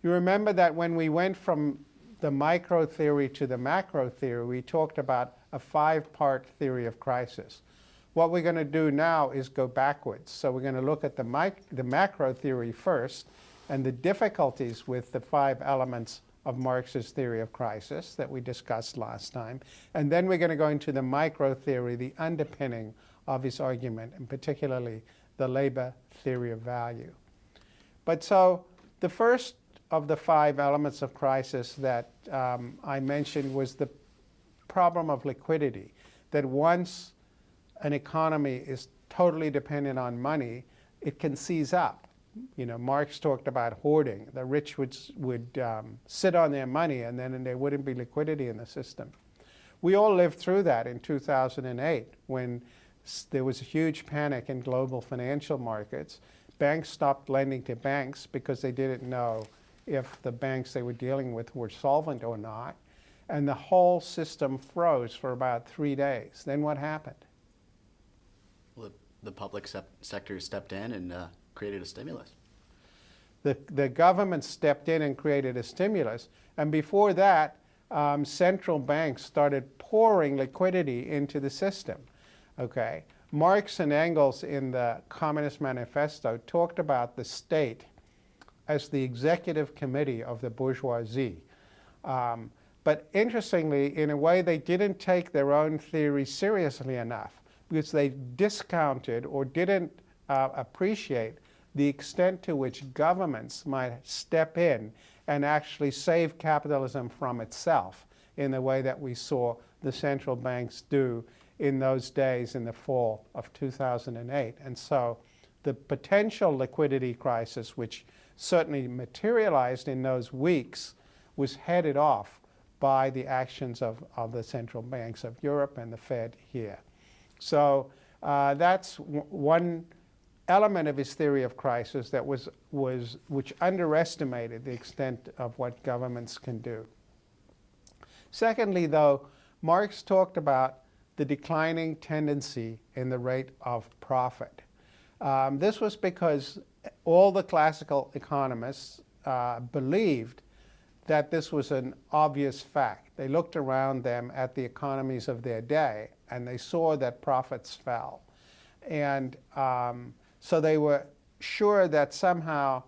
You remember that when we went from the micro theory to the macro theory, we talked about a 5-part theory of crisis. What we're going to do now is go backwards. So we're going to look at the macro theory first and the difficulties with the 5 elements of Marx's theory of crisis that we discussed last time. And then we're going to go into the micro theory, the underpinning of his argument, and particularly the labor theory of value. But so the first of the 5 elements of crisis that I mentioned was the problem of liquidity, that once an economy is totally dependent on money, it can seize up. You know, Marx talked about hoarding. The rich would sit on their money and then there wouldn't be liquidity in the system. We all lived through that in 2008 when there was a huge panic in global financial markets. Banks stopped lending to banks because they didn't know if the banks they were dealing with were solvent or not. And the whole system froze for about 3 days. Then what happened? Well, the public sector stepped in and created a stimulus. The government stepped in and created a stimulus. And before that, central banks started pouring liquidity into the system. Okay? Marx and Engels in the Communist Manifesto talked about the state as the executive committee of the bourgeoisie. But interestingly, in a way, they didn't take their own theory seriously enough because they discounted or didn't appreciate the extent to which governments might step in and actually save capitalism from itself in the way that we saw the central banks do in those days in the fall of 2008. And so the potential liquidity crisis, which certainly materialized in those weeks, was headed off by the actions of the central banks of Europe and the Fed here. So that's one element of his theory of crisis that which underestimated the extent of what governments can do. Secondly, though, Marx talked about the declining tendency in the rate of profit. This was because all the classical economists believed that this was an obvious fact. They looked around them at the economies of their day and they saw that profits fell. And so they were sure that somehow,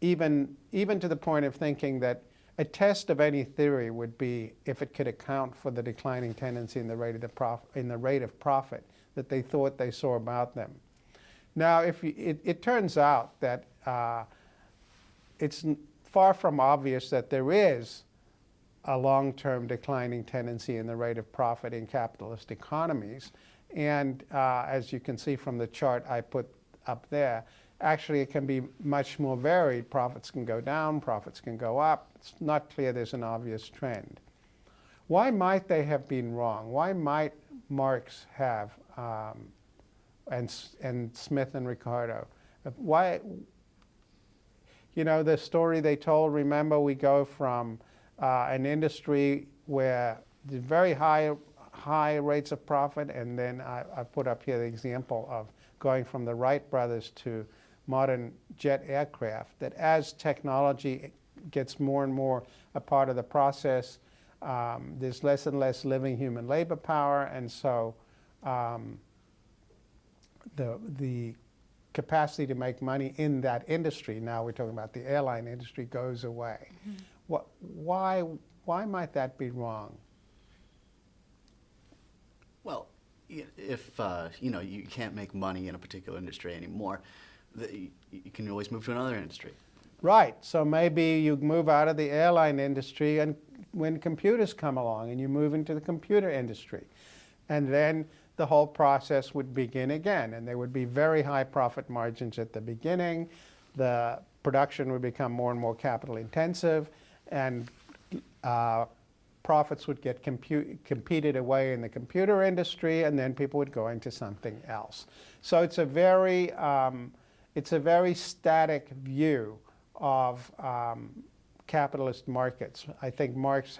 even to the point of thinking that a test of any theory would be if it could account for the declining tendency in the rate of profit that they thought they saw about them. Now, it turns out that it's far from obvious that there is a long-term declining tendency in the rate of profit in capitalist economies. And as you can see from the chart I put up there, actually it can be much more varied. Profits can go down, profits can go up. It's not clear there's an obvious trend. Why might they have been wrong? Why might Marx have, and Smith and Ricardo, why, you know, the story they told, remember, we go from an industry where there's very high rates of profit, and then I put up here the example of going from the Wright brothers to modern jet aircraft, that as technology gets more and more a part of the process, there's less and less living human labor power, and so the capacity to make money in that industry, now we're talking about the airline industry, goes away. Mm-hmm. Why might that be wrong? Well, if you know, you can't make money in a particular industry anymore, you can always move to another industry. Right. So maybe you move out of the airline industry and when computers come along and you move into the computer industry. And then the whole process would begin again. And there would be very high profit margins at the beginning. The production would become more and more capital intensive. And profits would get competed away in the computer industry, and then people would go into something else. So it's a very static view of capitalist markets. I think Marx,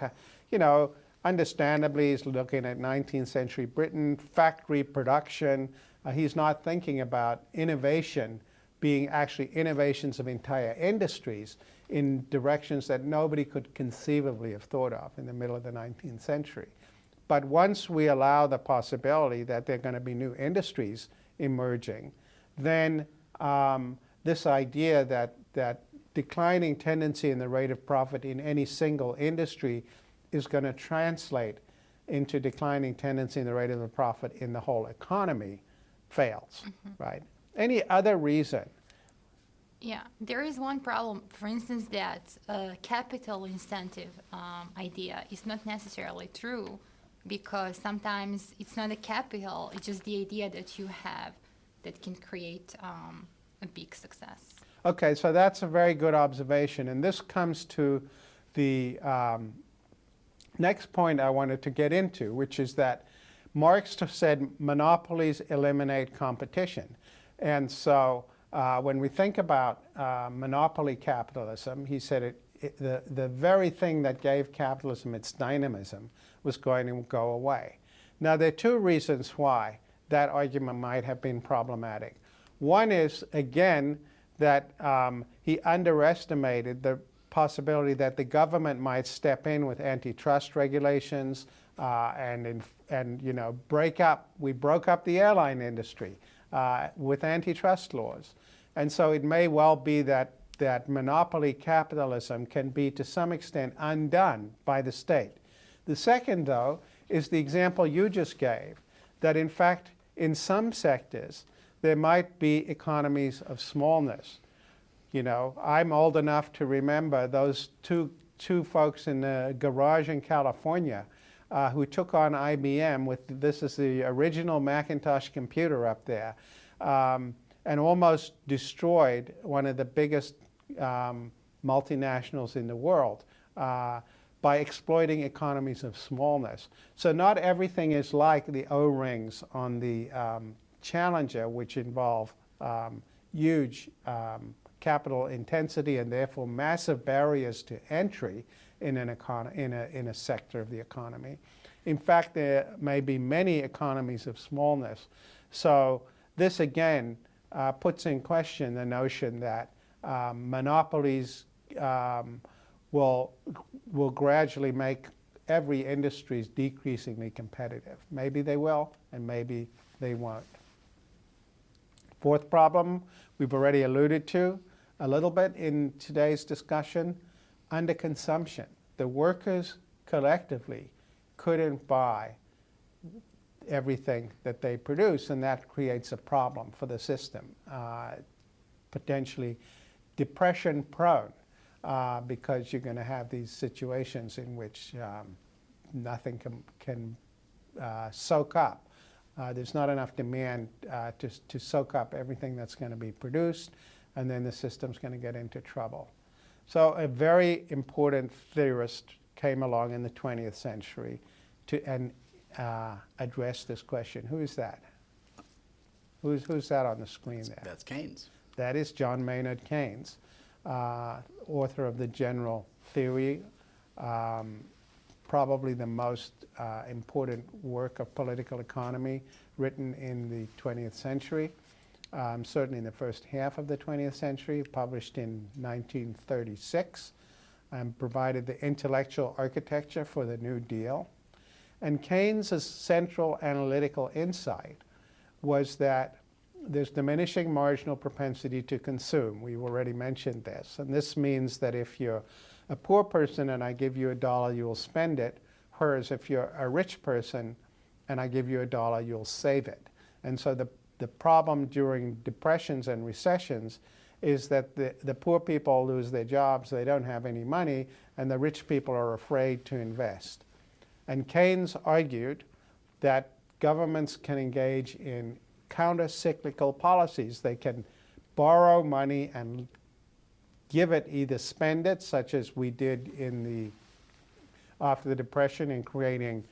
you know, understandably is looking at 19th century Britain, factory production. He's not thinking about innovation being actually innovations of entire industries. in directions that nobody could conceivably have thought of in the middle of the 19th century. But once we allow the possibility that there are going to be new industries emerging, then this idea that declining tendency in the rate of profit in any single industry is going to translate into declining tendency in the rate of the profit in the whole economy fails, right? Any other reason? Yeah, there is one problem, for instance, that capital incentive idea is not necessarily true, because sometimes it's not a capital, it's just the idea that you have that can create a big success. Okay, so that's a very good observation, and this comes to the next point I wanted to get into, which is that Marx said monopolies eliminate competition. And so when we think about monopoly capitalism, he said the very thing that gave capitalism its dynamism was going to go away. Now, there are two reasons why that argument might have been problematic. One is, again, that he underestimated the possibility that the government might step in with antitrust regulations and you know, we broke up the airline industry with antitrust laws. And so it may well be that monopoly capitalism can be to some extent undone by the state. The second, though, is the example you just gave, that in fact in some sectors there might be economies of smallness. You know, I'm old enough to remember those two folks in the garage in California who took on IBM with, this is the original Macintosh computer up there, and almost destroyed one of the biggest multinationals in the world by exploiting economies of smallness. So not everything is like the O-rings on the Challenger, which involve huge capital intensity and therefore massive barriers to entry in a sector of the economy. In fact, there may be many economies of smallness. So this again puts in question the notion that monopolies will gradually make every industry decreasingly competitive. Maybe they will, and maybe they won't. Fourth problem we've already alluded to a little bit in today's discussion, underconsumption. The workers collectively couldn't buy everything that they produce, and that creates a problem for the system, potentially depression prone, because you're going to have these situations in which nothing can soak up. There's not enough demand to soak up everything that's going to be produced, and then the system's going to get into trouble. So a very important theorist came along in the 20th century to address this question. Who is that? Who's that on the screen there? That's Keynes. That is John Maynard Keynes, author of the General Theory, probably the most important work of political economy written in the 20th century, certainly in the first half of the 20th century, published in 1936, and provided the intellectual architecture for the New Deal. And Keynes's central analytical insight was that there's diminishing marginal propensity to consume. We've already mentioned this. And this means that if you're a poor person and I give you $1, you will spend it, whereas if you're a rich person and I give you $1, you'll save it. And so the problem during depressions and recessions is that the poor people lose their jobs, they don't have any money, and the rich people are afraid to invest. And Keynes argued that governments can engage in counter-cyclical policies. They can borrow money and give it, either spend it, such as we did after the Depression in creating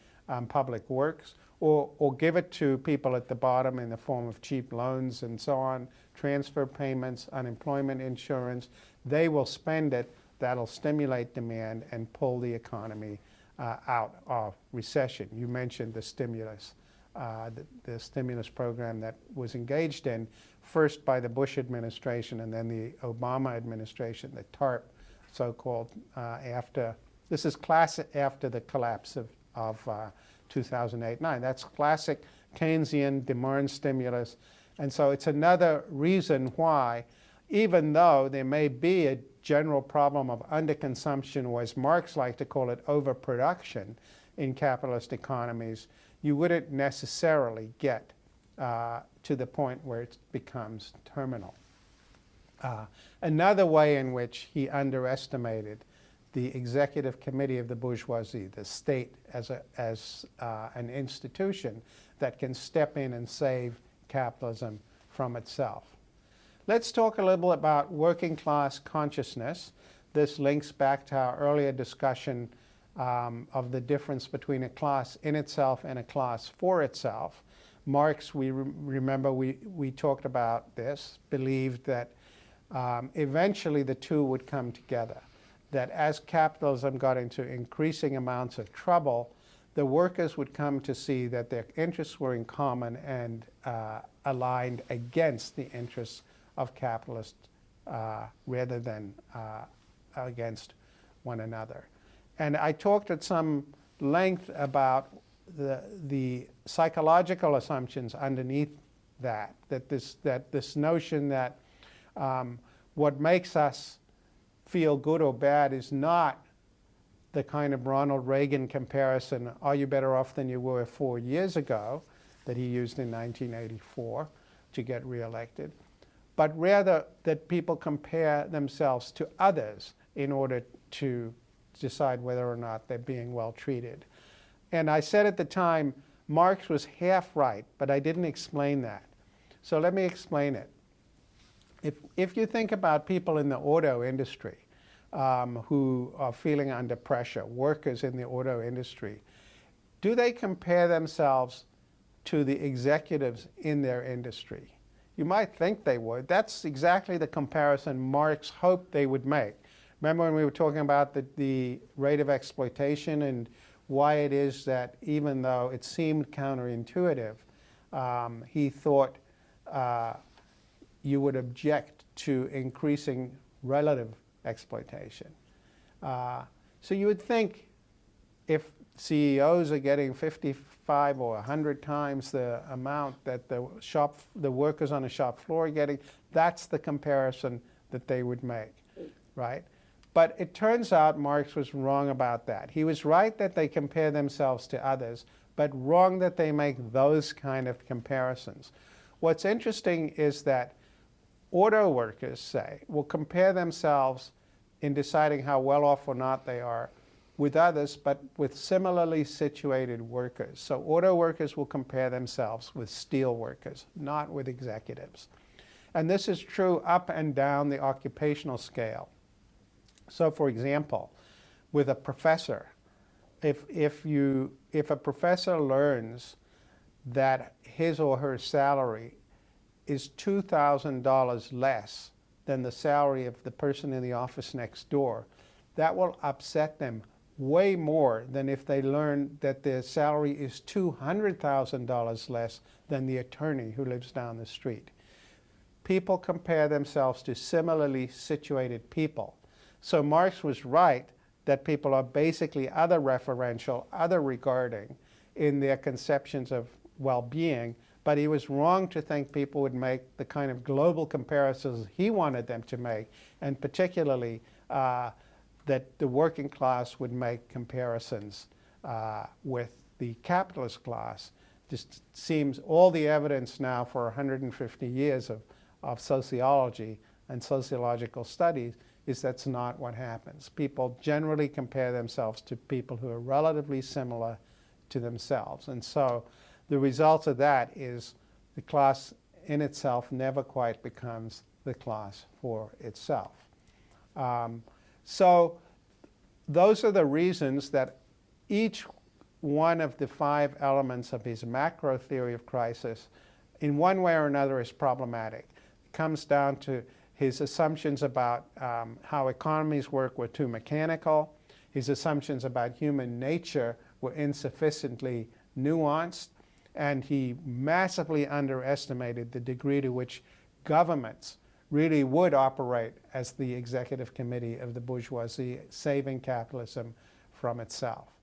public works, or give it to people at the bottom in the form of cheap loans and so on, transfer payments, unemployment insurance. They will spend it. That'll stimulate demand and pull the economy out of recession. You mentioned the stimulus. The stimulus program that was engaged in first by the Bush administration and then the Obama administration, the TARP so-called after, this is classic after the collapse of 2008-9. That's classic Keynesian demand stimulus. And so it's another reason why, even though there may be a general problem of underconsumption, or as Marx liked to call it, overproduction in capitalist economies, you wouldn't necessarily get to the point where it becomes terminal. Another way in which he underestimated the executive committee of the bourgeoisie, the state as an institution that can step in and save capitalism from itself. Let's talk a little about working class consciousness. This links back to our earlier discussion of the difference between a class in itself and a class for itself. Marx, remember we talked about this, believed that eventually the two would come together, that as capitalism got into increasing amounts of trouble, the workers would come to see that their interests were in common and aligned against the interests of capitalists rather than against one another. And I talked at some length about the psychological assumptions underneath that this notion that what makes us feel good or bad is not the kind of Ronald Reagan comparison, are you better off than you were 4 years ago, that he used in 1984 to get reelected, but rather that people compare themselves to others in order to decide whether or not they're being well treated. And I said at the time, Marx was half right, but I didn't explain that. So let me explain it. If you think about people in the auto industry who are feeling under pressure, workers in the auto industry, do they compare themselves to the executives in their industry? You might think they would. That's exactly the comparison Marx hoped they would make. Remember when we were talking about the rate of exploitation and why it is that even though it seemed counterintuitive, he thought you would object to increasing relative exploitation. So you would think if CEOs are getting 55 or 100 times the amount that the workers on the shop floor are getting, that's the comparison that they would make, right? But it turns out Marx was wrong about that. He was right that they compare themselves to others, but wrong that they make those kind of comparisons. What's interesting is that auto workers, say, will compare themselves in deciding how well off or not they are with others, but with similarly situated workers. So auto workers will compare themselves with steel workers, not with executives. And this is true up and down the occupational scale. So for example, with a professor, if a professor learns that his or her salary is $2,000 less than the salary of the person in the office next door, that will upset them way more than if they learn that their salary is $200,000 less than the attorney who lives down the street. People compare themselves to similarly situated people. So Marx was right that people are basically other referential, other regarding in their conceptions of well-being, but he was wrong to think people would make the kind of global comparisons he wanted them to make, and particularly that the working class would make comparisons with the capitalist class. Just seems all the evidence now for 150 years of sociology and sociological studies is that's not what happens. People generally compare themselves to people who are relatively similar to themselves. And so the result of that is the class in itself never quite becomes the class for itself. So those are the reasons that each one of the 5 elements of his macro theory of crisis in one way or another is problematic. It comes down to his assumptions about how economies work were too mechanical. His assumptions about human nature were insufficiently nuanced. And he massively underestimated the degree to which governments really would operate as the executive committee of the bourgeoisie, saving capitalism from itself.